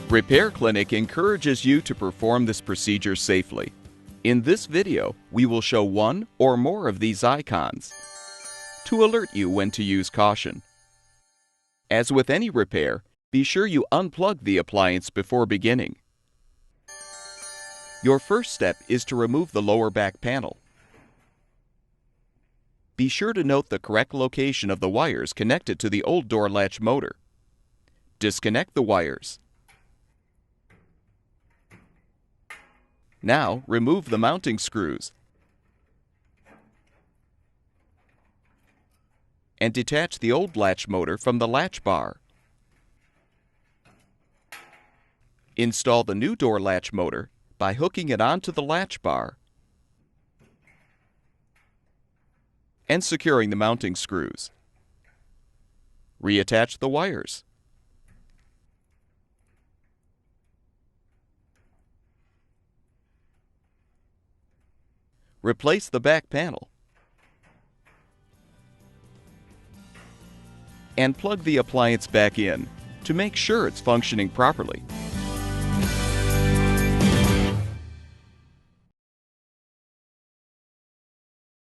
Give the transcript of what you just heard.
Repair Clinic encourages you to perform this procedure safely. In this video, we will show one or more of these icons to alert you when to use caution. As with any repair, be sure you unplug the appliance before beginning. Your first step is to remove the lower back panel. Be sure to note the correct location of the wires connected to the old door latch motor. Disconnect the wires. Now, remove the mounting screws and detach the old latch motor from the latch bar. Install the new door latch motor by hooking it onto the latch bar and securing the mounting screws. Reattach the wires. Replace the back panel and plug the appliance back in to make sure it's functioning properly.